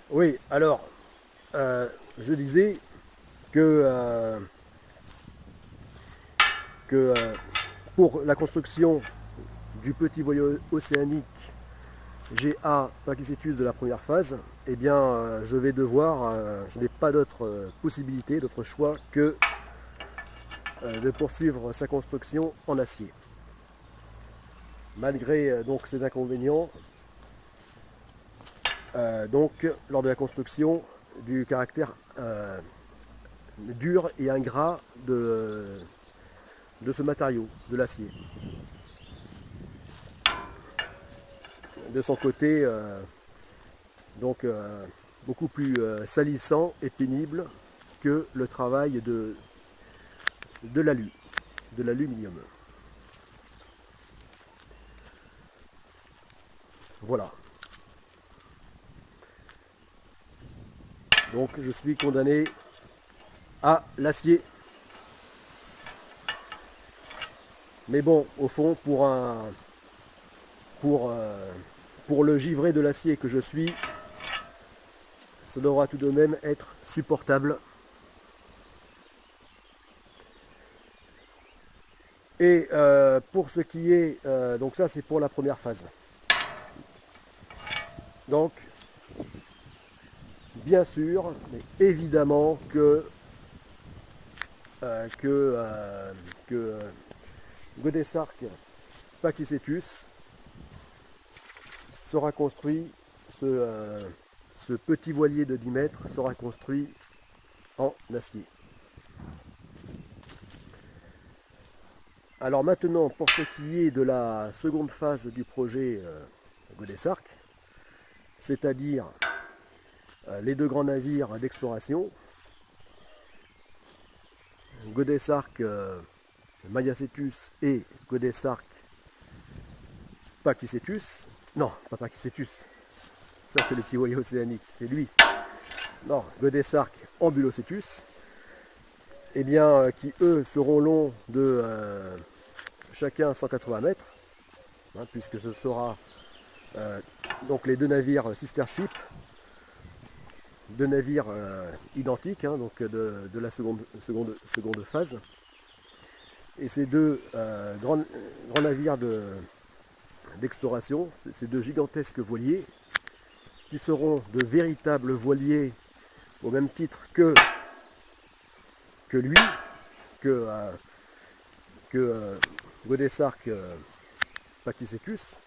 Oui, alors, je disais que, que pour la construction du petit voilier océanique GA Pakicetus de la première phase, eh bien, je vais devoir, je n'ai pas d'autre possibilité, d'autre choix que de poursuivre sa construction en acier. Malgré donc ces inconvénients, donc lors de la construction, du caractère dur et ingrat de ce matériau, de l'acier. De son côté, donc beaucoup plus salissant et pénible que le travail de l'aluminium. Voilà. Donc je suis condamné à l'acier. Mais bon, au fond, pour, euh, pour le givré de l'acier que je suis, ça devra tout de même être supportable. Et pour ce qui est, donc ça c'est pour la première phase. Donc, bien sûr, mais évidemment que Godessarc Pakicetus sera construit, ce petit voilier de 10 mètres sera construit en acier. Alors maintenant, pour ce qui est de la seconde phase du projet Godessarc, c'est-à-dire les deux grands navires d'exploration, Godessarc Mayacetus et Godessarc Pakicetus. Non, pas Pakicetus. Ça, c'est le petit voilier océanique. C'est lui. Non, Godessarc Ambulocetus. Eh bien, qui eux seront longs de chacun 180 mètres, hein, puisque ce sera donc les deux navires sister ship, deux navires identiques, hein, donc de la seconde phase. Et ces deux grands navires d'exploration, ces deux gigantesques voiliers, qui seront de véritables voiliers au même titre que lui, que, Godessarc Pakicetus,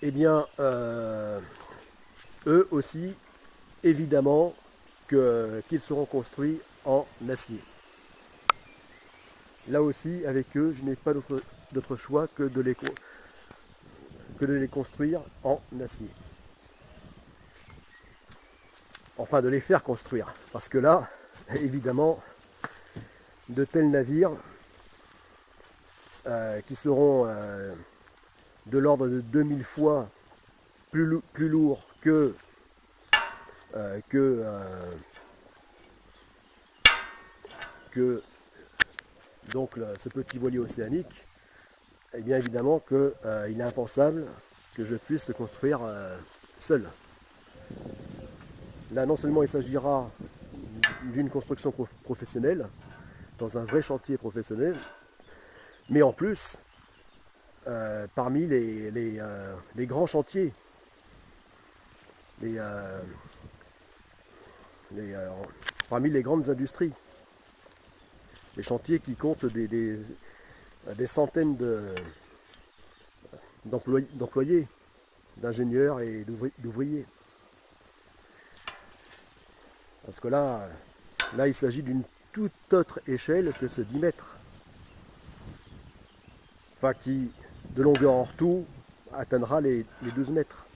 eh bien, eux aussi, évidemment, qu'ils seront construits en acier. Là aussi, avec eux, je n'ai pas d'autre choix que de les construire en acier. Enfin, de les faire construire. Parce que là, évidemment, de tels navires qui seront de l'ordre de 2000 fois plus lourds que donc ce petit voilier océanique, et bien évidemment qu'il est impensable que je puisse le construire seul. Là, non seulement il s'agira d'une construction professionnelle, dans un vrai chantier professionnel, mais en plus, parmi les grands chantiers, parmi les grandes industries, les chantiers qui comptent des centaines d'employés, d'ingénieurs et d'ouvriers. Parce que là il s'agit d'une toute autre échelle que ce 10 mètres. Enfin, qui, de longueur hors tout, atteindra les 12 mètres.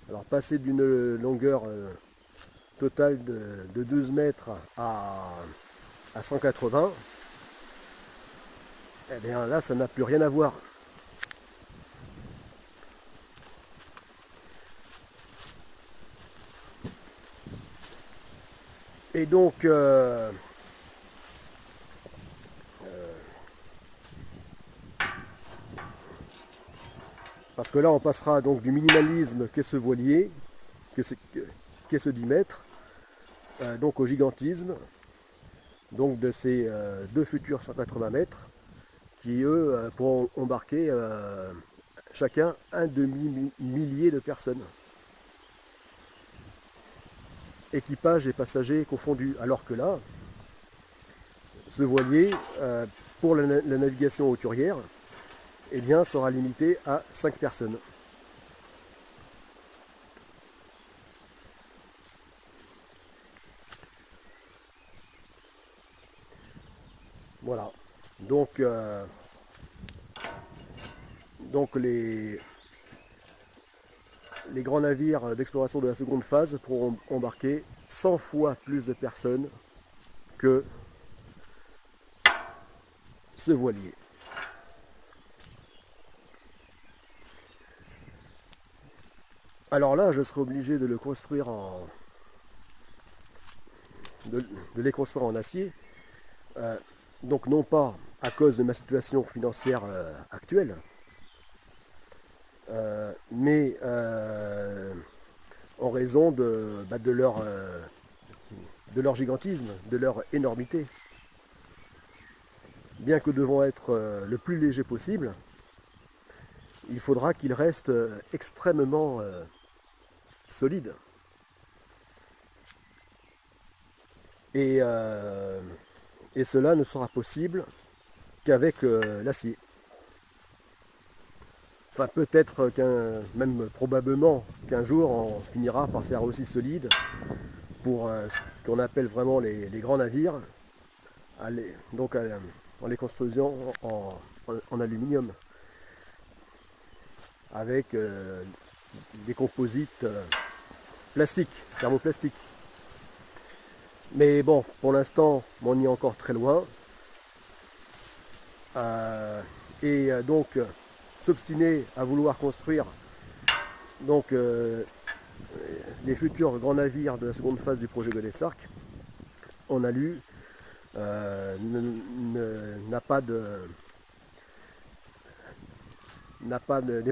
Alors, passer d'une longueur totale de 12 mètres à 180, eh bien là, ça n'a plus rien à voir. Et donc, Parce que là, on passera donc du minimalisme qu'est ce voilier, qu'est ce 10 mètres, donc au gigantisme, donc de ces deux futurs 180 mètres, qui eux pourront embarquer chacun un demi-millier de personnes. Équipage et passagers confondus. Alors que là, ce voilier, pour la navigation hauturière, eh bien, sera limité à 5 personnes. Voilà. Donc les grands navires d'exploration de la seconde phase pourront embarquer 100 fois plus de personnes que ce voilier. Alors là, je serai obligé de le construire de les construire en acier. Donc non pas à cause de ma situation financière actuelle, mais en raison de leur gigantisme, de leur énormité. Bien que devant être le plus léger possible, il faudra qu'il reste extrêmement solide. Et cela ne sera possible qu'avec l'acier. Enfin, peut-être même probablement qu'un jour on finira par faire aussi solide pour ce qu'on appelle vraiment les grands navires, donc en les construisant en aluminium, avec des composites plastiques, thermoplastiques. Mais bon, pour l'instant, on y est encore très loin. Donc, s'obstiner à vouloir construire donc, les futurs grands navires de la seconde phase du projet Godessark, on a lu, n'est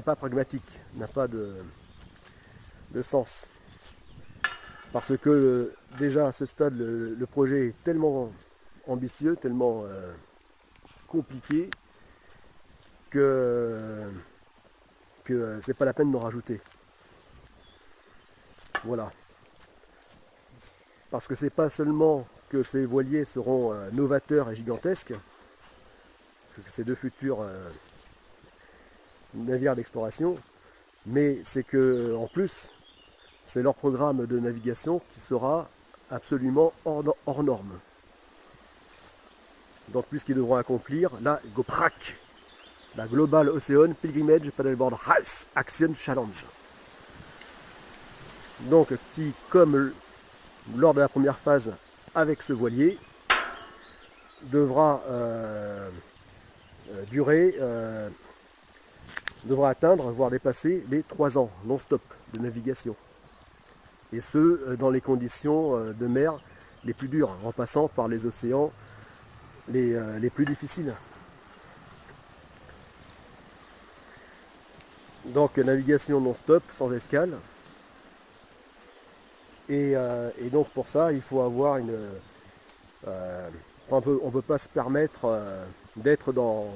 pas pragmatique, n'a pas de sens. Parce que déjà à ce stade, le projet est tellement ambitieux, tellement compliqué, que c'est pas la peine d'en rajouter. Voilà. Parce que c'est pas seulement que ces voiliers seront novateurs et gigantesques, que ces deux futurs navires d'exploration, mais c'est que en plus, c'est leur programme de navigation qui sera absolument hors norme. Donc puisqu'ils devront accomplir la GOPRAC, la Global Ocean Pilgrimage Paddleboard Hals Action Challenge. Donc qui, comme lors de la première phase avec ce voilier, devra atteindre, voire dépasser les 3 ans non-stop de navigation. Et ce, dans les conditions de mer les plus dures, en passant par les océans les plus difficiles. Donc navigation non-stop, sans escale. Et donc pour ça, il faut avoir on ne peut pas se permettre d'être dans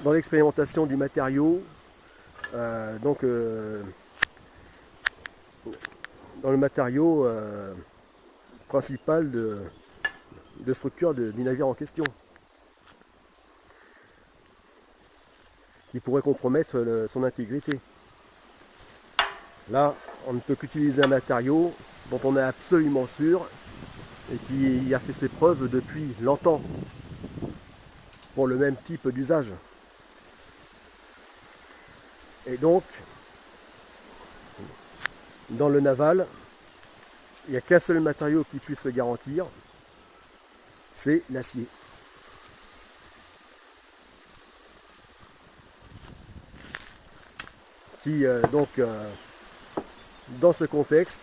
l'expérimentation du matériau, dans le matériau principal de structure du navire en question, qui pourrait compromettre son intégrité. Là, on ne peut qu'utiliser un matériau dont on est absolument sûr et qui a fait ses preuves depuis longtemps pour le même type d'usage. Et donc, dans le naval, il n'y a qu'un seul matériau qui puisse le garantir, c'est l'acier. Qui, dans ce contexte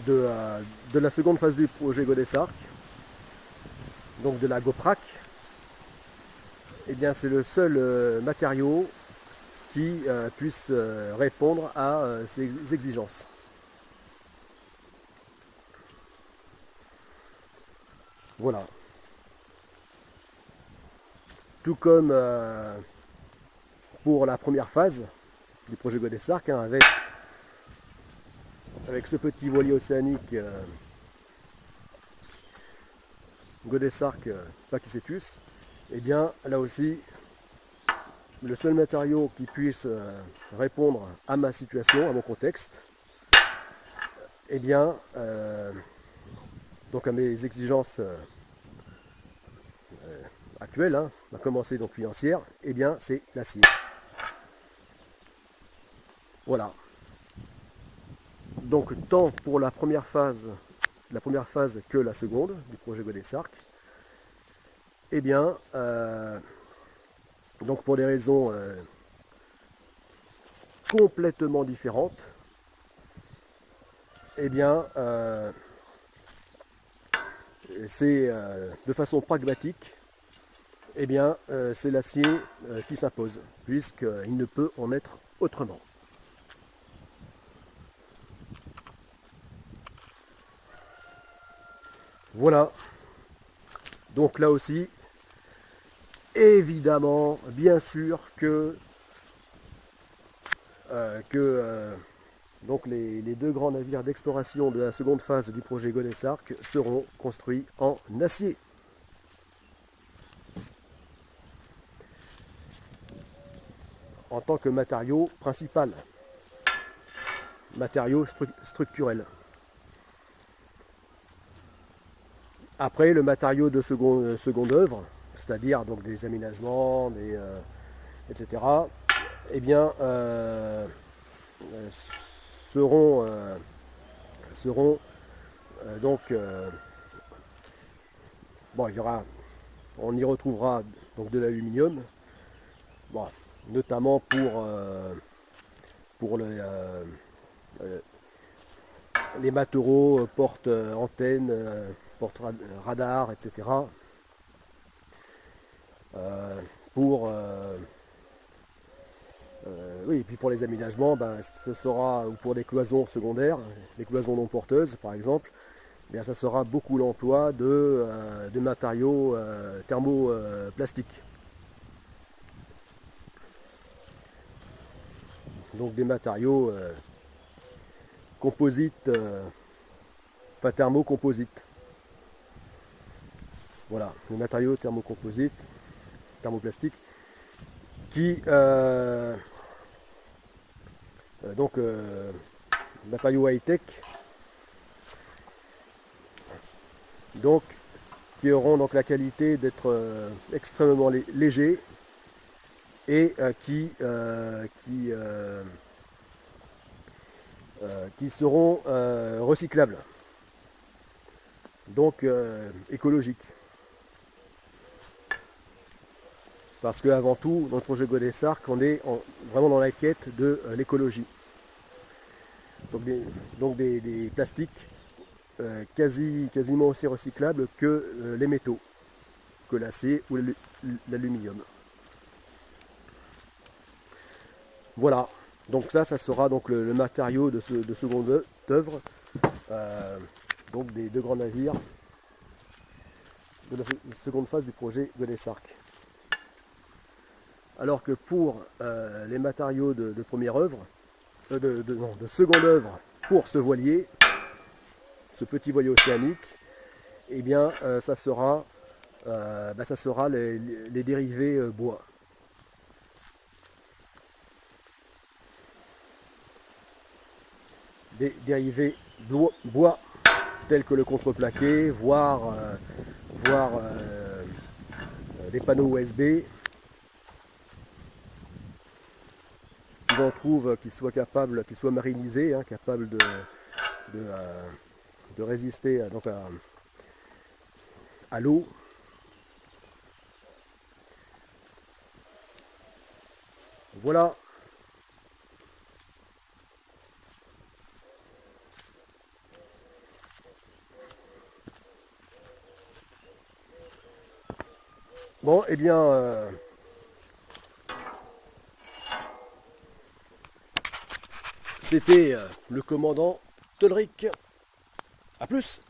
de la seconde phase du projet Godessark, donc de la GOPRAC, eh bien c'est le seul matériau qui puisse répondre à ces exigences. Voilà. Tout comme pour la première phase du projet Godessark, hein, avec ce petit voilier océanique Godessark Pachycetus, et bien là aussi, le seul matériau qui puisse répondre à ma situation, à mon contexte, et bien donc à mes exigences actuelles, hein, à commencer donc financière, et bien c'est l'acier. Voilà. Donc tant pour la première phase que la seconde du projet Godessark, eh bien donc pour des raisons complètement différentes, eh bien c'est de façon pragmatique, eh bien c'est l'acier qui s'impose, puisqu'il ne peut en être autrement. Voilà. Donc là aussi, évidemment, bien sûr que donc les deux grands navires d'exploration de la seconde phase du projet Godessark seront construits en acier. En tant que matériau principal, matériau structurel. Après, le matériau de seconde œuvre, c'est-à-dire donc des aménagements, etc., eh bien, seront donc bon, on y retrouvera donc de l'aluminium, bon, notamment pour les matereaux, portes antennes, portes radar, etc. Oui, et puis pour les aménagements, ce sera, ou pour des cloisons secondaires, les cloisons non porteuses par exemple, bien, ça sera beaucoup l'emploi de matériaux thermoplastiques. Donc des matériaux composites, pas thermocomposites. Voilà, les matériaux thermocomposites, thermoplastiques, qui donc matériaux high-tech, donc qui auront donc la qualité d'être extrêmement légers et qui seront recyclables, donc écologiques. Parce qu'avant tout, dans le projet Godessark, on est vraiment dans la quête de l'écologie. Donc des plastiques quasiment aussi recyclables que les métaux, que l'acier ou l'aluminium. Voilà, donc ça sera donc le matériau de seconde œuvre, donc des deux grands navires de la seconde phase du projet Godessark. Alors que pour les matériaux de première œuvre, de seconde œuvre pour ce voilier, ce petit voilier océanique, eh bien ça sera les dérivés bois. Des dérivés bois tels que le contreplaqué, voire des panneaux USB. Si j'en trouve qui soient marinisés, hein, capables de résister donc à l'eau. Voilà. Bon, eh bien, C'était le commandant Tolric. A plus.